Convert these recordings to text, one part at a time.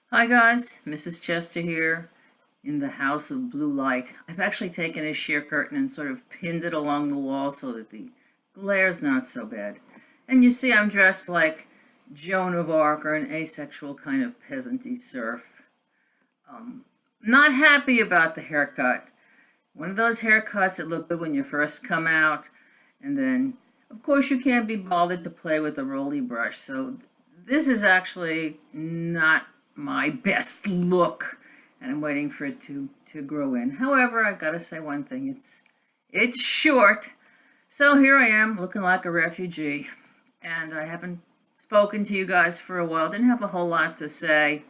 Hi guys, Mrs. Chester here in the House of Blue Light. I've actually taken a sheer curtain and sort of pinned it along the wall so that the glare's not so bad. And you see I'm dressed like Joan of Arc or an asexual kind of peasanty serf. Not happy about the haircut. One of those haircuts that look good when you first come out, and then of course you can't be bothered to play with a rolly brush, so this is actually not my best look, and I'm waiting for it to grow in. However, I gotta say one thing, it's short. So here I am looking like a refugee, and I haven't spoken to you guys for a while. Didn't have a whole lot to say.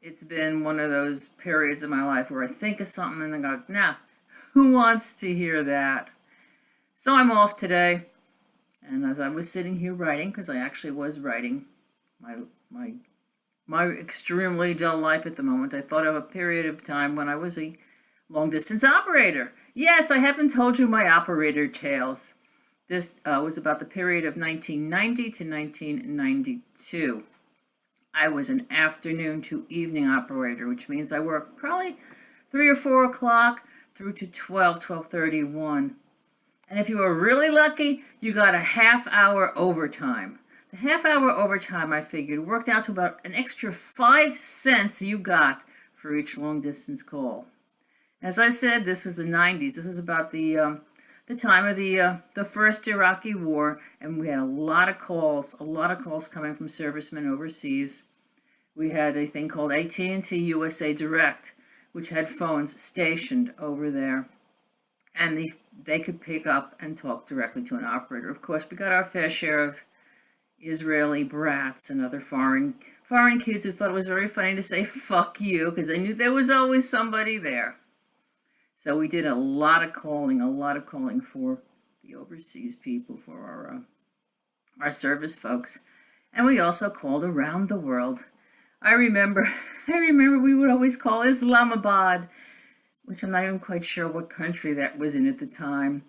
It's been one of those periods of my life where I think of something and then go, nah, who wants to hear that? So I'm off today, and as I was sitting here writing, because I actually was writing my my my extremely dull life at the moment, I thought of a period of time when I was a long distance operator. Yes, I haven't told you my operator tales. This was about the period of 1990 to 1992. I was an afternoon to evening operator, which means I worked probably 3 or 4 o'clock through to 12:31. And if you were really lucky, you got a half hour overtime. The half hour overtime, I figured, worked out to about an extra 5 cents you got for each long distance call. As I said, this was the 90s. This was about the time of the first Iraqi war, and we had a lot of calls coming from servicemen overseas. We had a thing called AT&T USA Direct, which had phones stationed over there, and they could pick up and talk directly to an operator. Of course, we got our fair share of Israeli brats and other foreign kids who thought it was very funny to say "fuck you" because they knew there was always somebody there. So we did a lot of calling for the overseas people, for our service folks, and we also called around the world. I remember, I remember we would always call Islamabad, which I'm not even quite sure what country that was in at the time.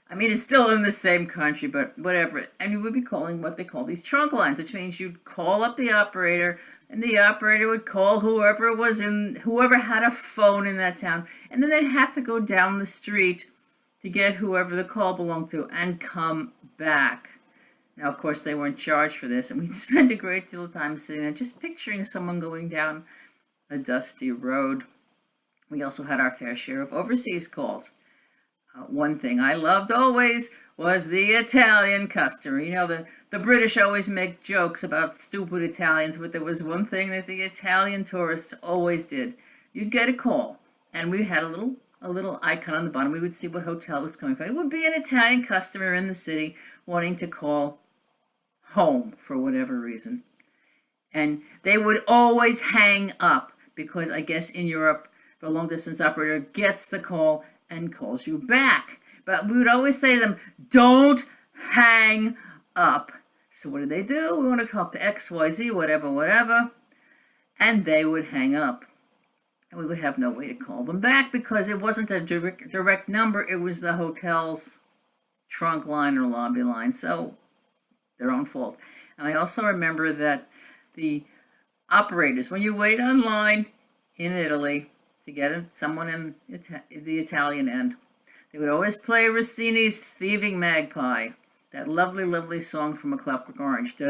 I mean, it's still in the same country, but whatever. And you would be calling what they call these trunk lines, which means you'd call up the operator, and the operator would call whoever had a phone in that town, and then they'd have to go down the street to get whoever the call belonged to and come back. Now, of course, they weren't charged for this, and we'd spend a great deal of time sitting there just picturing someone going down a dusty road. We also had our fair share of overseas calls. One thing I loved always was the Italian customer. You know, the British always make jokes about stupid Italians, but there was one thing that the Italian tourists always did. You'd get a call, and we had a little icon on the bottom. We would see what hotel was coming from. It would be an Italian customer in the city wanting to call home for whatever reason. And they would always hang up because I guess in Europe, the long distance operator gets the call and calls you back. But we would always say to them, don't hang up. So what did they do? We want to call up to XYZ, whatever. And they would hang up. And we would have no way to call them back because it wasn't a direct number. It was the hotel's trunk line or lobby line. So their own fault. And I also remember that the operators, when you wait online in Italy, to get someone in the Italian end, they would always play Rossini's Thieving Magpie, that lovely, lovely song from A Clockwork Orange. So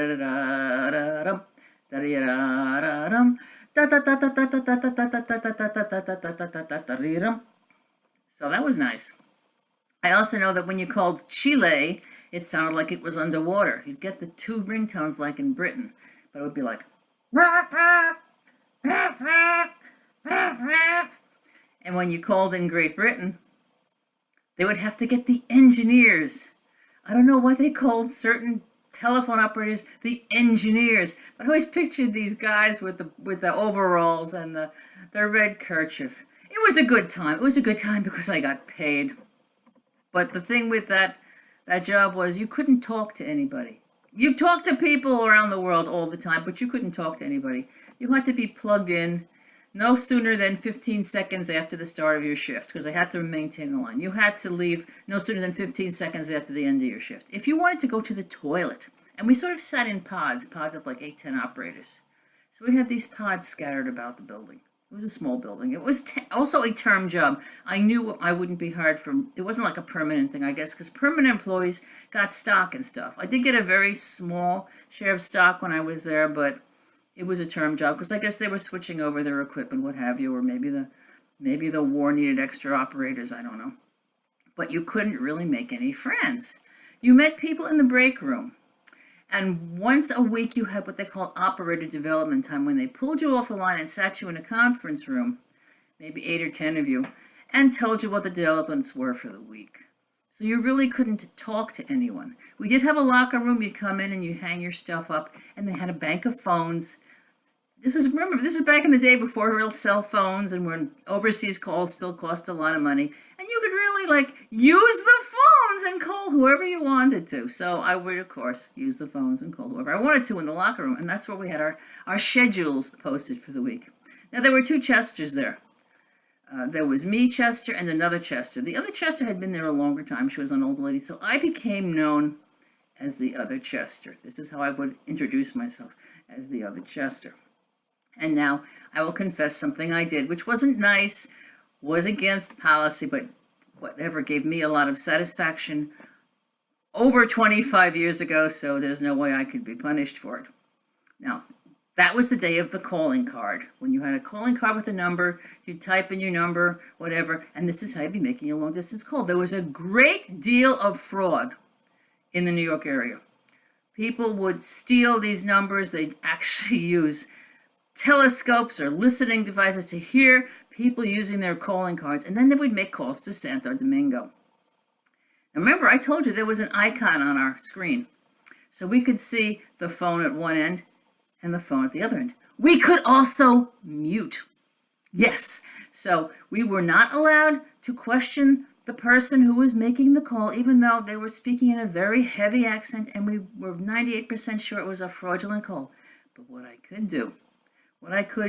that was nice. I also know that when you called Chile, it sounded like it was underwater. You'd get the two ringtones like in Britain, but it would be like and when you called in Great Britain, they would have to get the engineers. I don't know why they called certain telephone operators the engineers, but I always pictured these guys with the overalls and the red kerchief. It was a good time. It was a good time because I got paid. But the thing with that job was you couldn't talk to anybody. You talked to people around the world all the time, but you couldn't talk to anybody. You had to be plugged in no sooner than 15 seconds after the start of your shift, because I had to maintain the line. You had to leave no sooner than 15 seconds after the end of your shift. If you wanted to go to the toilet, and we sort of sat in pods of like 8, 10 operators. So we had these pods scattered about the building. It was a small building. It was also a term job. I knew I wouldn't be hired for, it wasn't like a permanent thing, I guess, because permanent employees got stock and stuff. I did get a very small share of stock when I was there, but it was a term job because I guess they were switching over their equipment, what have you, or maybe the war needed extra operators, I don't know. But you couldn't really make any friends. You met people in the break room. And once a week, you had what they call operator development time, when they pulled you off the line and sat you in a conference room, maybe 8 or 10 of you, and told you what the developments were for the week. So you really couldn't talk to anyone. We did have a locker room. You'd come in and you'd hang your stuff up, and they had a bank of phones. This is back in the day before real cell phones, and when overseas calls still cost a lot of money, and you could really use the phones and call whoever you wanted to. So I would, of course, use the phones and call whoever I wanted to in the locker room, and that's where we had our schedules posted for the week. Now there were two Chesters there. There was me, Chester, and another Chester. The other Chester had been there a longer time. She was an old lady, so I became known as the other Chester. This is how I would introduce myself, as the other Chester. And now I will confess something I did, which wasn't nice, was against policy, but whatever, gave me a lot of satisfaction over 25 years ago, so there's no way I could be punished for it. Now, that was the day of the calling card. When you had a calling card with a number, you'd type in your number, whatever, and this is how you'd be making a long-distance call. There was a great deal of fraud in the New York area. People would steal these numbers. They'd actually use telescopes or listening devices to hear people using their calling cards, and then they would make calls to Santo Domingo. Now remember, I told you there was an icon on our screen, so we could see the phone at one end and the phone at the other end. We could also mute. Yes, so we were not allowed to question the person who was making the call, even though they were speaking in a very heavy accent, and we were 98% sure it was a fraudulent call. But what I could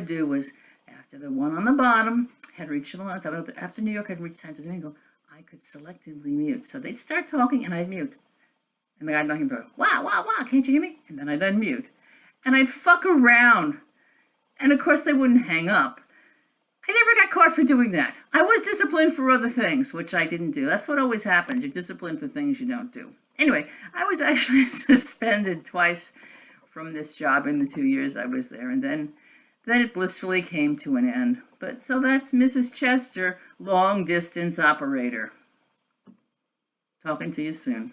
do was, after the one on the bottom had reached the top, after New York had reached Santo Domingo, I could selectively mute. So they'd start talking and I'd mute. And the guy'd knock him down, wow, wow, wow, can't you hear me? And then I'd unmute. And I'd fuck around. And of course they wouldn't hang up. I never got caught for doing that. I was disciplined for other things, which I didn't do. That's what always happens. You're disciplined for things you don't do. Anyway, I was actually suspended twice from this job in the 2 years I was there. And then it blissfully came to an end. But so that's Mrs. Chester, long distance operator. Talking to you soon.